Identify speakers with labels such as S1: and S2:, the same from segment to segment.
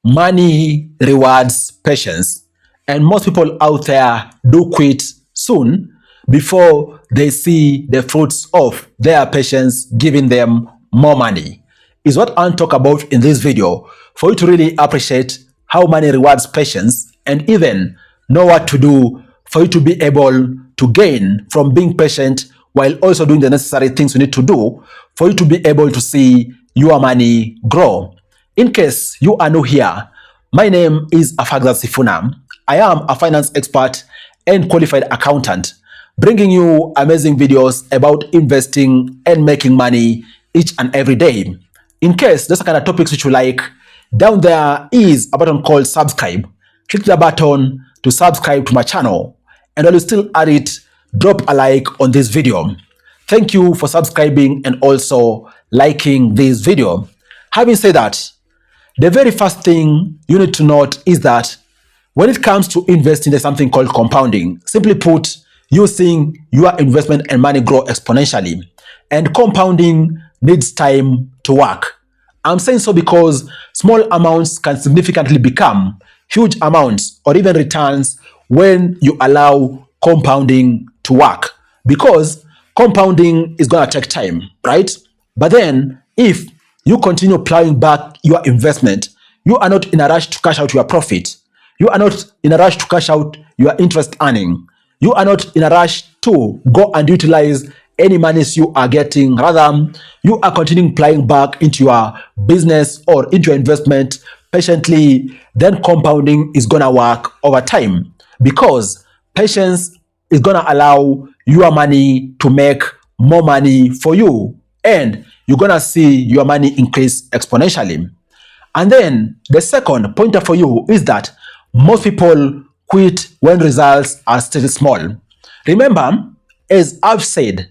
S1: Money rewards patience, and most people out there do quit soon before they see the fruits of their patience giving them more money. Is what I'll talk about in this video for you to really appreciate how money rewards patience and even know what to do for you to be able to gain from being patient while also doing the necessary things you need to do for you to be able to see your money grow. In case you are new here, my name is Afagza Sifuna. I am a finance expert and qualified accountant, bringing you amazing videos about investing and making money each and every day. In case those are kind of topics which you like, down there is a button called subscribe. Click the button to subscribe to my channel, and while you still at it, drop a like on this video. Thank you for subscribing and also liking this video. Having said that, the very first thing you need to note is that when it comes to investing, there's something called compounding. Simply put, you seeing your investment and money grow exponentially. And compounding needs time to work. I'm saying so because small amounts can significantly become huge amounts or even returns when you allow compounding to work. Because compounding is going to take time, right? But then if you continue plowing back your investment, you are not in a rush to cash out your profit. You are not in a rush to cash out your interest earning. You are not in a rush to go and utilize any monies you are getting. Rather, you are continuing plowing back into your business or into your investment patiently. Then compounding is going to work over time because patience is going to allow your money to make more money for you, and you're going to see your money increase exponentially. And then the second pointer for you is that most people quit when results are still small. Remember, as I've said,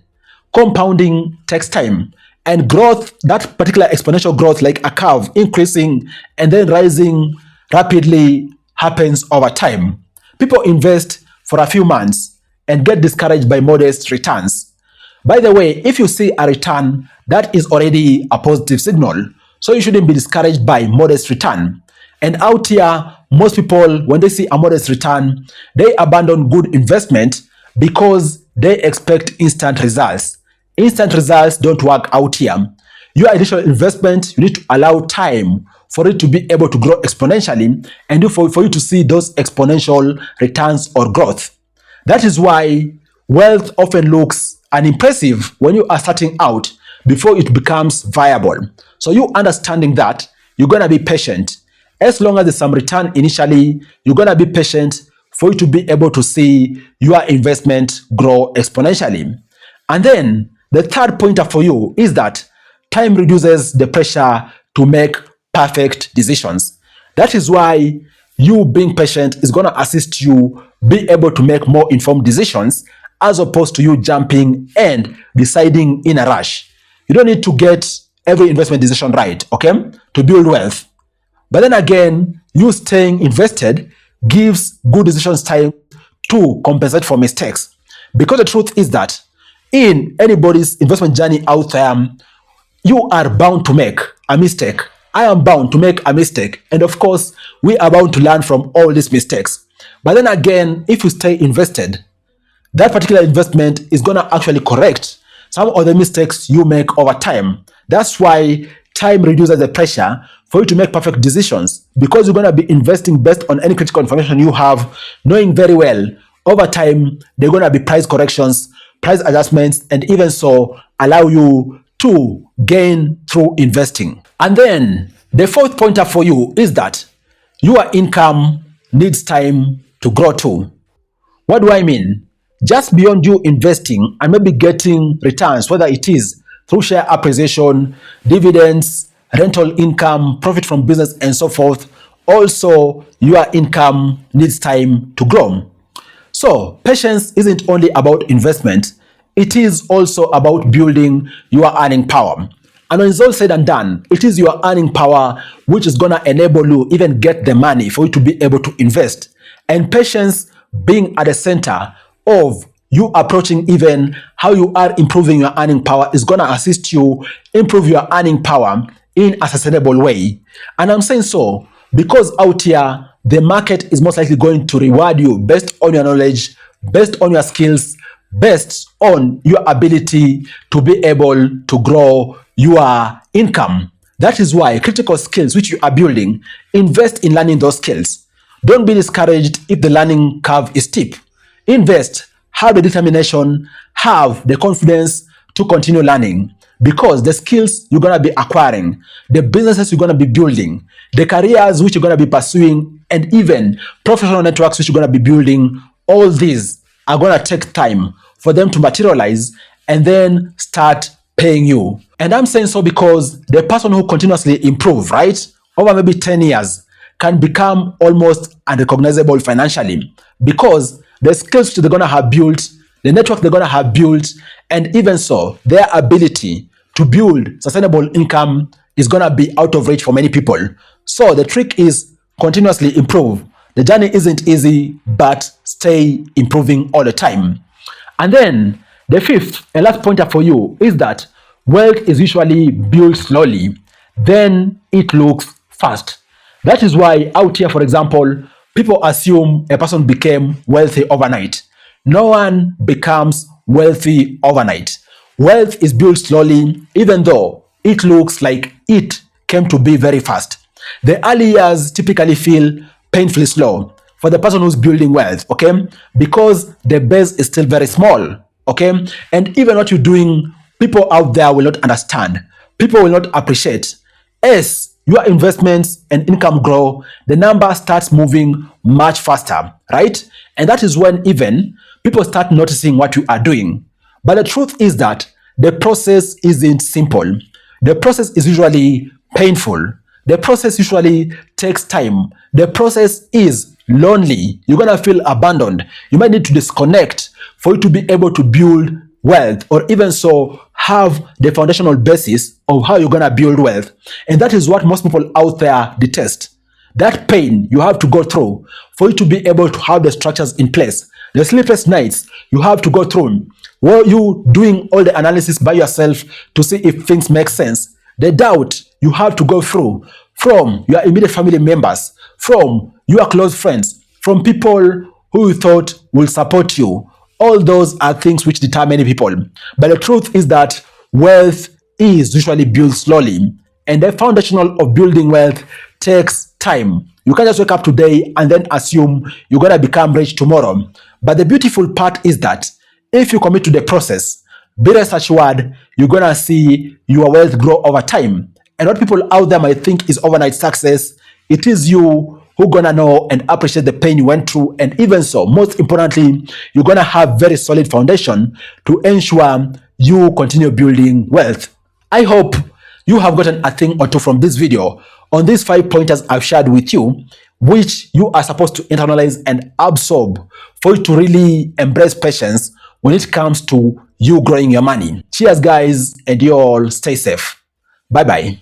S1: compounding takes time, and growth, that particular exponential growth, like a curve increasing and then rising rapidly, happens over time. People invest for a few months and get discouraged by modest returns. By the way, if you see a return, that is already a positive signal. So you shouldn't be discouraged by modest return. And out here, most people, when they see a modest return, they abandon good investment because they expect instant results. Instant results don't work out here. Your initial investment, you need to allow time for it to be able to grow exponentially and for you to see those exponential returns or growth. That is why wealth often looks unimpressive when you are starting out before it becomes viable. So you understanding that, you're going to be patient. As long as there's some return initially, you're going to be patient for you to be able to see your investment grow exponentially. And then the third pointer for you is that time reduces the pressure to make perfect decisions. That is why you being patient is going to assist you be able to make more informed decisions as opposed to you jumping and deciding in a rush. You don't need to get every investment decision right, okay, to build wealth. But then again, you staying invested gives good decisions time to compensate for mistakes. Because the truth is that in anybody's investment journey out there, you are bound to make a mistake. I am bound to make a mistake. And of course, we are bound to learn from all these mistakes. But then again, if you stay invested, that particular investment is going to actually correct some of the mistakes you make over time. That's why time reduces the pressure for you to make perfect decisions, because you're going to be investing based on any critical information you have, knowing very well over time there are going to be price corrections, price adjustments, and even so allow you to gain through investing. And then the fourth pointer for you is that your income needs time to grow too. What do I mean? Just beyond you investing and maybe getting returns, whether it is through share appreciation, dividends, rental income, profit from business, and so forth, also your income needs time to grow. So patience isn't only about investment, it is also about building your earning power. And when it's all said and done, it is your earning power which is going to enable you even get the money for you to be able to invest. And patience being at the center of you approaching even how you are improving your earning power is going to assist you improve your earning power in a sustainable way. And I'm saying so Because out here, the market is most likely going to reward you based on your knowledge, based on your skills, based on your ability to be able to grow your income. That is why critical skills which you are building, invest in learning those skills. Don't be discouraged if the learning curve is steep. Invest, have the determination, have the confidence to continue learning, because the skills you're going to be acquiring, the businesses you're going to be building, the careers which you're going to be pursuing, and even professional networks which you're going to be building, all these are going to take time for them to materialize and then start paying you. And I'm saying so because the person who continuously improve, right, over maybe 10 years can become almost unrecognizable financially, because the skills they're going to have built, the network they're going to have built, and even so, their ability to build sustainable income is going to be out of reach for many people. So the trick is continuously improve. The journey isn't easy, but stay improving all the time. And then the fifth and last pointer for you is that wealth is usually built slowly, then it looks fast. That is why out here, for example, people assume a person became wealthy overnight. No one becomes wealthy overnight. Wealth is built slowly, even though it looks like it came to be very fast. The early years typically feel painfully slow for the person who's building wealth, okay? Because the base is still very small, okay? And even what you're doing, people out there will not understand. People will not appreciate. As your investments and income grow, the number starts moving much faster, right? And that is when even people start noticing what you are doing. But the truth is that the process isn't simple. The process is usually painful. The process usually takes time. The process is lonely. You're going to feel abandoned. You might need to disconnect for you to be able to build wealth, or even so have the foundational basis of how you're going to build wealth. And that is what most people out there detest. That pain you have to go through for you to be able to have the structures in place. The sleepless nights you have to go through, while you doing all the analysis by yourself to see if things make sense. The doubt you have to go through from your immediate family members, from your close friends, from people who you thought will support you. All those are things which deter many people. But the truth is that wealth is usually built slowly. And the foundational of building wealth takes time. You can't just wake up today and then assume you're going to become rich tomorrow. But the beautiful part is that if you commit to the process, be rest assured, you're going to see your wealth grow over time. And what people out there might think is overnight success, it is you who gonna know and appreciate the pain you went through. And even so, most importantly, you're gonna have very solid foundation to ensure you continue building wealth. I hope you have gotten a thing or two from this video on these 5 pointers I've shared with you, which you are supposed to internalize and absorb for you to really embrace patience when it comes to you growing your money. Cheers, guys, and you all stay safe. Bye-bye.